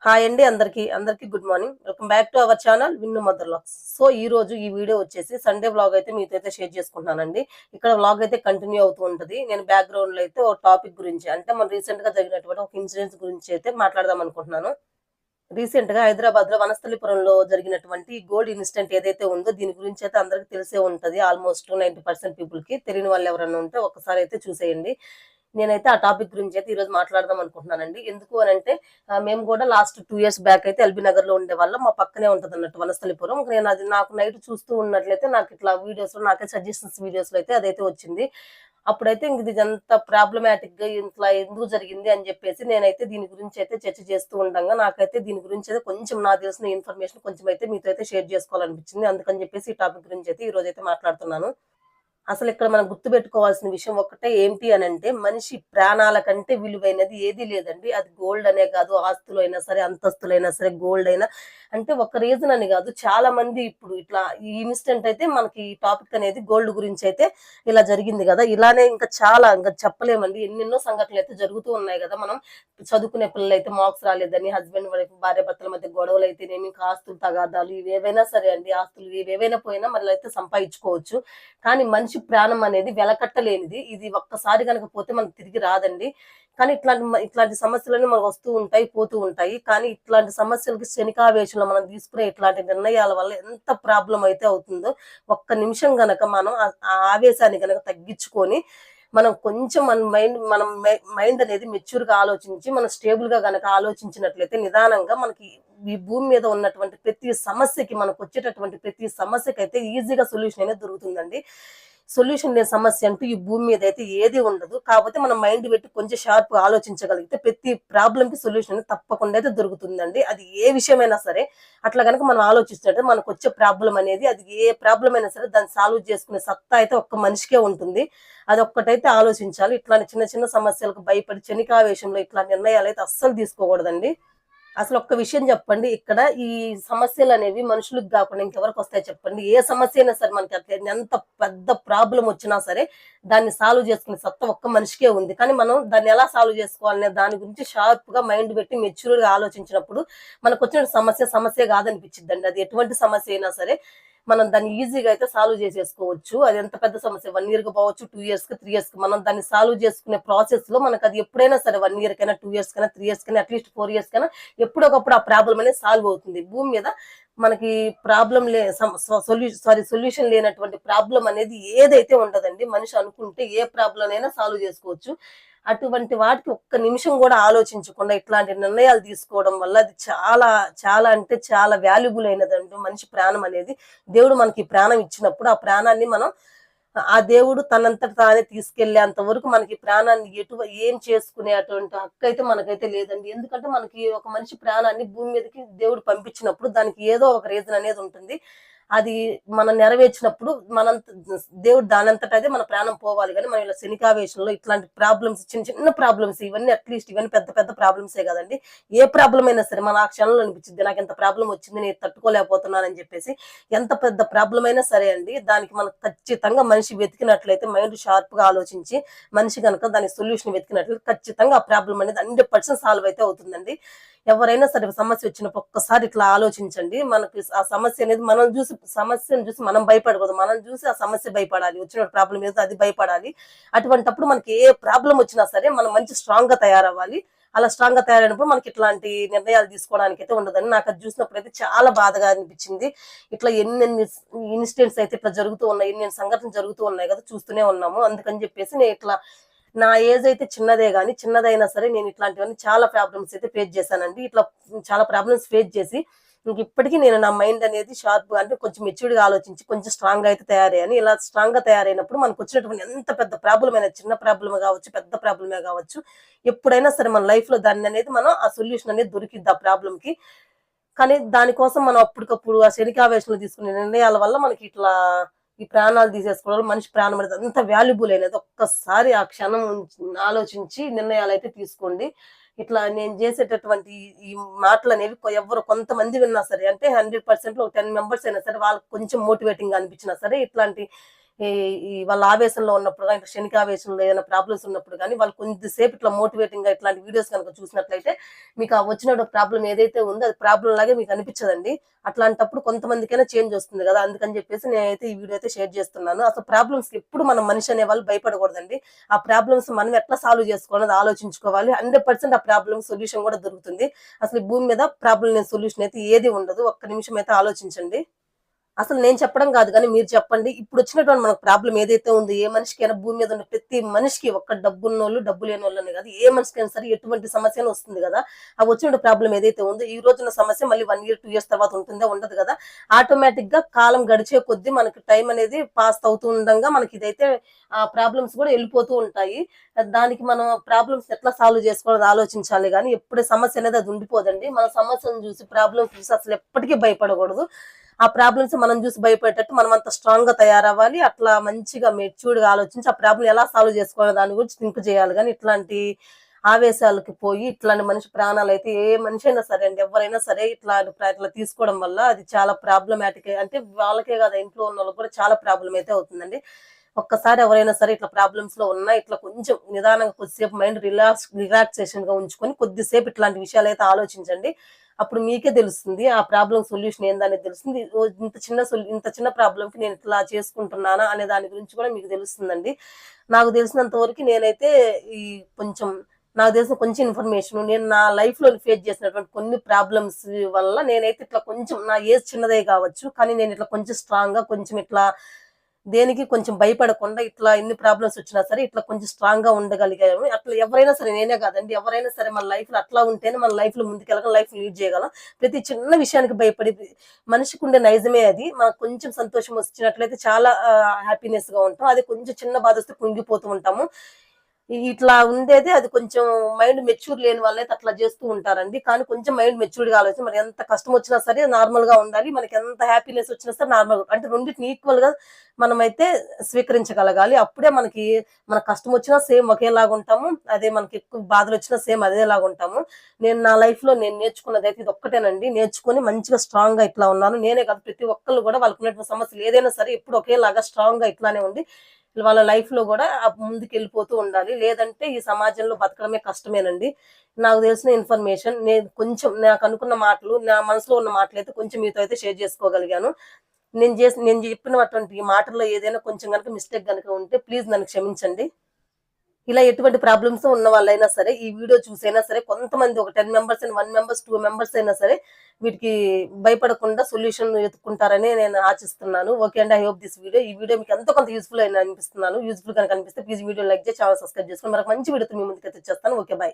Hi అండి అందరికి good morning. Welcome back to our channel Vinnu mother vlogs. So ఈ రోజు ఈ వీడియో వచ్చేసి సండే వ్లాగ్ అయితే మీతో అయితే షేర్ చేసుకుంటున్నానండి. ఇక్కడ వ్లాగ్ అయితే కంటిన్యూ అవుతూ ఉంటది. నేను బ్యాక్గ్రౌండ్ లో అయితే ఒక టాపిక్ గురించి అంటే మన రీసెంట్ గా జరిగినటువంటి ఒక ఇన్సిడెంట్స్ గురించి అయితే మాట్లాడదాం అనుకుంటున్నాను. రీసెంట్ గా హైదరాబాద్ లో వనస్థలిపురంలో జరిగినటువంటి గోల్డ్ ఇన్సిడెంట్ ఏదైతే ఉందో దీని గురించి అయితే అందరికి తెలిసే ఉంటది. ఆల్మోస్ట్ 90% పీపుల్ కి. తెలియని వాళ్ళు ఎవరైనా ఉంటే ఒకసారి అయితే చూసేయండి. నేనైతే ఆ టాపిక్ గురించి అయితే ఈ రోజు మాట్లాడదాం అనుకుంటున్నానండి. ఎందుకు అని అంటే మేము కూడా లాస్ట్ 2 years బ్యాక్ అయితే ఎల్బీ నగర్ లో ఉండేవాళ్ళం. మా పక్కనే ఉంటది అన్నట్టు వనస్థలిపురం. నేను అది నాకు నైట్ చూస్తూ ఉన్నట్లయితే నాకు ఇట్లా వీడియోస్ లో నాకే సజెషన్స్ వీడియోస్ లో అయితే అదైతే వచ్చింది. అప్పుడైతే ఇంక ఇదంతా ప్రాబ్లమాటిక్ గా ఇట్లా ఎందుకు జరిగింది అని చెప్పేసి నేనైతే దీని గురించి అయితే చర్చ చేస్తూ ఉండగా నాకైతే దీని గురించి అయితే కొంచెం నాకు తెలిసిన ఇన్ఫర్మేషన్ కొంచెం అయితే మీతో అయితే షేర్ చేసుకోవాలనిపించింది. అందుకని చెప్పేసి ఈ టాపిక్ గురించి అయితే ఈ రోజు అయితే మాట్లాడుతున్నాను. అసలు ఇక్కడ మనం గుర్తుపెట్టుకోవాల్సిన విషయం ఒక్కటే ఏంటి అని అంటే మనిషి ప్రాణాల కంటే విలువైనది ఏది లేదండి. అది గోల్డ్ అనే కాదు, ఆస్తులు అయినా సరే, అంతస్తులైనా సరే, గోల్డ్ అయినా అంటే ఒక రీజన్ అని కాదు. చాలా మంది ఇప్పుడు ఇట్లా ఈ ఇన్సిడెంట్ అయితే మనకి ఈ టాపిక్ అనేది గోల్డ్ గురించి అయితే ఇలా జరిగింది కదా. ఇలానే ఇంకా చాలా ఇంకా చెప్పలేమండి. ఎన్నెన్నో సంఘటనలు అయితే జరుగుతూ ఉన్నాయి కదా. మనం చదువుకునే పిల్లలు అయితే మార్క్స్ రాలేదని, హస్బెండ్ వైఫ్ భార్య భర్తల మధ్య గొడవలు అయితేనేమి, ఇంకా ఆస్తులు తగాదాలు ఇవేవైనా సరే అండి, ఆస్తులు ఇవేవైనా పోయినా మళ్ళీ అయితే సంపాదించుకోవచ్చు. కానీ మనిషి ప్రాణం అనేది వెలకట్టలేనిది. ఇది ఒక్కసారి కనుక పోతే మనకు తిరిగి రాదండి. కానీ ఇట్లాంటి సమస్యలన్నీ మనకు వస్తూ ఉంటాయి, పోతూ ఉంటాయి. కానీ ఇట్లాంటి సమస్యలకి క్షణికావేశంలో మనం తీసుకునే ఇట్లాంటి నిర్ణయాల వల్ల ఎంత ప్రాబ్లం అయితే అవుతుందో ఒక్క నిమిషం గనక మనం ఆ ఆవేశాన్ని గనక తగ్గించుకొని మనం కొంచెం మన మైండ్ అనేది మెచ్యూర్ గా ఆలోచించి మనం స్టేబుల్ గా గనక ఆలోచించినట్లయితే నిదానంగా మనకి ఈ భూమి మీద ఉన్నటువంటి ప్రతి సమస్యకి మనకు వచ్చేటటువంటి ప్రతి సమస్యకి అయితే ఈజీగా సొల్యూషన్ అనేది దొరుకుతుందండి. సొల్యూషన్ లేని సమస్య అంటూ ఈ భూమి మీద అయితే ఏది ఉండదు. కాకపోతే మనం మైండ్ పెట్టి కొంచెం షార్ప్ గా ఆలోచించగలిగితే ప్రతి ప్రాబ్లం కి సొల్యూషన్ అనేది తప్పకుండా అయితే దొరుకుతుందండి. అది ఏ విషయమైనా సరే అట్లా కనుక మనం ఆలోచిస్తుంటే మనకు వచ్చే ప్రాబ్లం అనేది అది ఏ ప్రాబ్లం అయినా సరే దాన్ని సాల్వ్ చేసుకునే సత్తా అయితే ఒక్క మనిషికే ఉంటుంది. అది ఒక్కటైతే ఆలోచించాలి. ఇట్లాంటి చిన్న చిన్న సమస్యలకు భయపడి క్షణికావేశంలో ఇట్లా నిర్ణయాలు అయితే అస్సలు తీసుకోకూడదండి. అసలు ఒక్క విషయం చెప్పండి. ఇక్కడ ఈ సమస్యలు అనేవి మనుషులకు కాకుండా ఇంకెవరికి వస్తాయి చెప్పండి. ఏ సమస్య అయినా సరే మనకి అట్లా ఎంత పెద్ద ప్రాబ్లం వచ్చినా సరే దాన్ని సాల్వ్ చేసుకునే సత్తా ఒక్క మనిషికే ఉంది. కానీ మనం దాన్ని ఎలా సాల్వ్ చేసుకోవాలనే దాని గురించి షార్ప్ గా మైండ్ పెట్టి మెచ్యూర్ గా ఆలోచించినప్పుడు మనకు వచ్చిన సమస్య కాదనిపించిద్దండి. అది ఎటువంటి సమస్య అయినా సరే మనం దాన్ని ఈజీగా అయితే సాల్వ్ చేసేసుకోవచ్చు. అది ఎంత పెద్ద సమస్య 1 year కి పోవచ్చు, 2 years కి, 3 years కి మనం దాన్ని సాల్వ్ చేసుకునే ప్రాసెస్ లో మనకు అది ఎప్పుడైనా సరే 1 year కైనా, 2 years కైనా, 3 years కైనా, అట్లీస్ట్ 4 years కైనా ఎప్పుడొకప్పుడు ఆ ప్రాబ్లం అనేది సాల్వ్ అవుతుంది. భూమి మీద మనకి ప్రాబ్లం సొల్యూషన్ లేనటువంటి ప్రాబ్లం అనేది ఏదైతే ఉండదండి. మనిషి అనుకుంటే ఏ ప్రాబ్లం అయినా సాల్వ్ చేసుకోవచ్చు. అటువంటి వాటికి ఒక్క నిమిషం కూడా ఆలోచించకుండా ఇట్లాంటి నిర్ణయాలు తీసుకోవడం వల్ల అది చాలా చాలా అంటే చాలా వాల్యుబుల్ అయినదండి. మనిషి ప్రాణం అనేది దేవుడు మనకి ప్రాణం ఇచ్చినప్పుడు ఆ ప్రాణాన్ని మనం ఆ దేవుడు తనంతట తానే తీసుకెళ్లేంత వరకు మనకి ప్రాణాన్ని ఏం చేసుకునే అటువంటి హక్కు అయితే మనకైతే లేదండి. ఎందుకంటే మనకి ఒక మనిషి ప్రాణాన్ని భూమి మీదకి దేవుడు పంపించినప్పుడు దానికి ఏదో ఒక రీజన్ అనేది ఉంటుంది. అది మనం నెరవేర్చినప్పుడు దేవుడు దానంతట అదే మన ప్రాణం పోవాలి. కానీ మనం ఇలా శనికావేశంలో ఇట్లాంటి ప్రాబ్లమ్స్ చిన్న చిన్న ప్రాబ్లమ్స్ ఇవన్నీ అట్లీస్ట్ ఇవన్నీ పెద్ద పెద్ద ప్రాబ్లమ్సే కదండి. ఏ ప్రాబ్లం అయినా సరే మన ఆ క్షణంలో అనిపించింది నాకు ఎంత ప్రాబ్లం వచ్చింది నేను తట్టుకోలేకపోతున్నానని చెప్పేసి ఎంత పెద్ద ప్రాబ్లం అయినా సరే అండి దానికి మనం ఖచ్చితంగా మనిషి వెతికినట్లయితే మైండ్ షార్ప్ గా ఆలోచించి మనిషి కనుక దానికి సొల్యూషన్ వెతికినట్లయితే ఖచ్చితంగా ఆ ప్రాబ్లం అనేది 100% సాల్వ్ అయితే అవుతుందండి. ఎవరైనా సరే సమస్య వచ్చినప్పుడు ఒక్కసారి ఇట్లా ఆలోచించండి. మనకి ఆ సమస్య అనేది సమస్యను చూసి మనం భయపడకూడదు. మనం చూసి ఆ సమస్య భయపడాలి. వచ్చిన ప్రాబ్లం ఏదో అది భయపడాలి. అటువంటప్పుడు మనకి ఏ ప్రాబ్లం వచ్చినా సరే మనం మంచి స్ట్రాంగ్ గా తయారవ్వాలి. అలా స్ట్రాంగ్ గా తయారైనప్పుడు మనకి ఇట్లాంటి నిర్ణయాలు తీసుకోవడానికి అయితే ఉండదని నాకు అది చూసినప్పుడు అయితే చాలా బాధగా అనిపించింది. ఇట్లా ఎన్నెన్ని ఇన్సిడెంట్స్ అయితే ఇట్లా జరుగుతూ ఉన్నాయి, ఎన్నెన్ని సంఘటనలు జరుగుతూ ఉన్నాయి కదా, చూస్తూనే ఉన్నాము. అందుకని చెప్పేసి నేను ఇట్లా నా ఏజ్ అయితే చిన్నదే గాని చిన్నదైనా సరే నేను ఇట్లాంటివన్నీ చాలా ప్రాబ్లమ్స్ అయితే ఫేస్ చేశానండి. ఇట్లా చాలా ప్రాబ్లమ్స్ ఫేస్ చేసి ఇప్పటికీ నేను నా మైండ్ అనేది షార్ప్ గా అంటే కొంచెం మెచ్యూర్డ్ గా ఆలోచించి కొంచెం స్ట్రాంగ్ గా అయితే తయారయ్యాను. ఇలా స్ట్రాంగ్ గా తయారైనప్పుడు మనకు వచ్చినటువంటి ఎంత పెద్ద ప్రాబ్లం అయినా చిన్న ప్రాబ్లమే కావచ్చు, పెద్ద ప్రాబ్లమే కావచ్చు, ఎప్పుడైనా సరే మన లైఫ్ లో దాన్ని అనేది మనం ఆ సొల్యూషన్ అనేది దొరికిద్ది ఆ ప్రాబ్లం కి. కానీ దానికోసం మనం అప్పటికప్పుడు ఆ శనికావేశంలో తీసుకునే నిర్ణయాల వల్ల మనకి ఇట్లా ఈ ప్రాణాలు తీసేసుకోవడం మనిషి ప్రాణం అనేది అంత వాల్యుబుల్ అయినది. ఒక్కసారి ఆ క్షణం ఆలోచించి నిర్ణయాలు అయితే తీసుకోండి. ఇట్లా నేను చేసేటటువంటి ఈ మాటలు అనేవి ఎవరు కొంతమంది విన్నా సరే అంటే 100% 10 మెంబర్స్ అయినా సరే వాళ్ళకి కొంచెం మోటివేటింగ్ గా అనిపించినా సరే ఇట్లాంటి ఈ ఈ వాళ్ళ ఆవేశంలో ఉన్నప్పుడు గాని, క్షణికావేశంలో ఏదైనా ప్రాబ్లమ్స్ ఉన్నప్పుడు గాని, వాళ్ళు కొద్దిసేపు ఇట్లా మోటివేటింగ్‌గా ఇట్లాంటి వీడియోస్ గనుక చూసినట్లయితే, మీకు ఆ వచ్చిన ప్రాబ్లమ్ ఏదైతే ఉందో అది ప్రాబ్లమ్ లాగే మీకు అనిపించదండి. అట్లాంటప్పుడు కొంతమందికైనా చేంజ్ వస్తుంది గదా! అందుకని జెప్పేసి నేనైతే ఈ వీడియో అయితే షేర్ చేస్తున్నాను. అసలు ప్రాబ్లమ్స్‌కి ఎప్పుడు మనం మనిషి అనేవాళ్ళు భయపడకూడదండి. ఆ ప్రాబ్లమ్స్ మనం ఎట్లా సాల్వ్ చేసుకోవాలనేది ఆలోచించుకోవాలి. 100% ఆ ప్రాబ్లమ్ సొల్యూషన్ గూడా దొరుకుతుంది. అసలు ఈ భూమి మీద ప్రాబ్లమ్ లేని సొల్యూషన్ అయితే ఏది ఉండదు. ఒక్క నిమిషం అయితే ఆలోచించండి. అసలు నేను చెప్పడం గాదు గానీ మీరు చెప్పండి. ఇప్పుడొచ్చినటువంటి మనకు ప్రాబ్లమ్ ఏదైతే ఉందో, ఏ మనిషికైనా భూమి మీద ఉన్న ప్రతి మనిషికి ఒక్క డబ్బున్నోళ్ళు, డబ్బు లేనోళ్ళని గాదు. ఏ మనిషికైనా సరే ఎటువంటి సమస్య అయినా వస్తుంది గదా! ఆ వచ్చిన ప్రాబ్లమ్ ఏదైతే ఉందో, ఈ రోజున్న సమస్య మళ్ళీ 1 ఇయర్, 2 ఇయర్స్ తర్వాత ఉంటుందా? ఉండదు గదా! ఆటోమేటిక్‌గా కాలం గడిచే కొద్దీ మనకి టైం అనేది పాస్ అవుతూ ఉండంగా మనకిదైతే ప్రాబ్లమ్స్ గూడా ఎళ్ళిపోతూ ఉంటాయి. దానికి మనం ప్రాబ్లమ్స్ ఎట్లా సాల్వ్ చేసుకోవాలో ఆలోచించాలి గానీ, ఎప్పుడు సమస్య అనేది అది ఉండిపోదండి. మన సమస్యను జూసి, ప్రాబ్లమ్స్ చూసి అసలు ఎప్పటికీ భయపడగూడదు. ఆ ప్రాబ్లమ్స్ మనం జూసి భయపడేటట్టు మనం అంత స్ట్రాంగ్‌గా తయారవ్వాలి. అట్లా మంచిగా మెచ్యూర్డ్‌గా ఆలోచించి, ఆ ప్రాబ్లమ్ ఎలా సాల్వ్ చేసుకోవాలో దాని గురించి థింక్ చేయాలి గానీ, ఇట్లాంటి ఆవేశాలకి పోయి, ఇట్లాంటి మనిషి ప్రాణాలైతే ఏ మనిషి అయినా సరే అండి, ఎవ్వరైనా సరే ఇట్లా తీసుకోవడం వల్ల అది చాలా ప్రాబ్లమాటిక్ అంటే వాళ్ళకే గాదు ఇంట్లో ఉన్నోళ్ళకి కూడా చాలా ప్రాబ్లమ్ అయితే అవుతుందండి. ఒక్కసారి ఎవరైనా సరే ఇట్లా ప్రాబ్లమ్స్‌లో ఉన్నా ఇట్లా కొంచెం నిదానంగా కొద్దిసేపు మైండ్ రిలాక్సేషన్‌గా ఉంచుకొని కొద్దిసేపు ఇట్లాంటి విషయాలైతే ఆలోచించండి. అప్పుడు మీకే తెలుస్తుంది. ఆ ప్రాబ్లమ్ సొల్యూషన్ ఏందనేది తెలుస్తుంది. ఇంత చిన్న ప్రాబ్లమ్‌కి నేను ఇట్లా చేసుకుంటున్నానా అనే దాని గురించి కూడా మీకు తెలుస్తుందండి. నాకు తెలిసినంత వరకు నేనైతే ఈ కొంచెం నాకు తెలిసిన కొంచెం ఇన్ఫర్మేషన్ నేను నా లైఫ్‌లో ఫేస్ చేసినటువంటి కొన్ని ప్రాబ్లమ్స్ వల్ల నేనైతే ఇట్లా కొంచెం నా ఏజ్ చిన్నదే కావచ్చు. కానీ నేను ఇట్లా కొంచెం స్ట్రాంగ్‌గా కొంచెం ఇట్లా దేనికి కొంచెం భయపడకుండా ఇట్లా ఎన్ని ప్రాబ్లమ్స్ వచ్చినా సరే ఇట్లా కొంచెం స్ట్రాంగ్‌గా ఉండగలిగాము. అట్లా ఎవరైనా సరే నేనే కాదండి. ఎవరైనా సరే మన లైఫ్‌లో అట్లా ఉంటేనే మన లైఫ్‌లో ముందుకెళ్ళగలం. లైఫ్ లీడ్ చేయగలం. ప్రతి చిన్న విషయానికి భయపడి మనిషికుండే నైజమే అది. మనకు కొంచెం సంతోషం వచ్చినట్లయితే చాలా హ్యాపీనెస్‌గా ఉంటాం. అదే కొంచెం చిన్న బాధొస్తే కుంగిపోతూ ఉంటాము. ఇట్లా ఉండేది అది కొంచెం మైండ్ మెచ్యూర్ లేని వాళ్ళైతే అట్లా చేస్తూ ఉంటారండి. కానీ కొంచెం మైండ్ మెచ్యూర్డ్‌గా ఆలోచించి మరి ఎంత కష్టం వచ్చినా సరే నార్మల్‌గా ఉండాలి. మనకి ఎంత హ్యాపీనెస్ వచ్చినా సరే నార్మల్‌గా అంటే రెండిటిని ఈక్వల్‌గా మనమైతే స్వీకరించగలగాలి. అప్పుడే మన కష్టం వచ్చినా సేమ్ ఒకేలాగా ఉంటాము. అదే మనకి ఎక్కువ బాధలొచ్చినా సేమ్ అదేలాగా ఉంటాము. నేను నా లైఫ్‌లో నేను నేర్చుకున్నదైతే ఇదొక్కటేనండి. నేర్చుకొని మంచిగా స్ట్రాంగ్‌గా ఇట్లా ఉన్నాను. నేనే కాదు ప్రతి ఒక్కళ్ళు గూడా వాళ్ళకున్నటువంటి సమస్యలు ఏదైనా సరే ఎప్పుడు ఒకేలాగా స్ట్రాంగ్‌గా ఇట్లానే ఉండి వాళ్ళ లైఫ్‌లో గూడా ముందుకెళ్ళిపోతూ ఉండాలి. లేదంటే ఈ సమాజంలో బతకడమే కష్టమేనండి. నాకు తెలిసిన ఇన్ఫర్మేషన్ నేను కొంచెం నాకనుకున్న మాటలు, నా మనసులో ఉన్న మాటలైతే కొంచెం మీతో అయితే షేర్ చేసుకోగలిగాను. నేను చెప్పినటువంటి మాటల్లో ఏదైనా కొంచెం గనుక మిస్టేక్ గనుక ఉంటే ప్లీజ్ నన్ను క్షమించండి. ఇలా ఎటువంటి ప్రాబ్లమ్స్ ఉన్న వాళ్ళైనా సరే, ఈ వీడియో చూసైనా సరే కొంతమంది ఒక 10 మెంబర్స్ అయినా, 1 మెంబర్స్, 2 మెంబర్స్ అయినా సరే వీటికి భయపడకుండా సొల్యూషన్ వెతుక్కుంటారని నేను ఆశిస్తున్నాను. ఓకే అండి. ఐ హోప్ దిస్ వీడియో ఈ వీడియో మీకు ఎంతో కొంత యూజ్‌ఫుల్ అని అనిపిస్తున్నాను. యూజ్‌ఫుల్ గనుక అనిపిస్తే ప్లీజ్ వీడియో లైక్ చేసి ఛానెల్ సబ్స్క్రైబ్ చేసుకొని మరొక మంచి వీడియోతో మీ ముందుకైతే వచ్చేస్తాను. ఓకే. బై.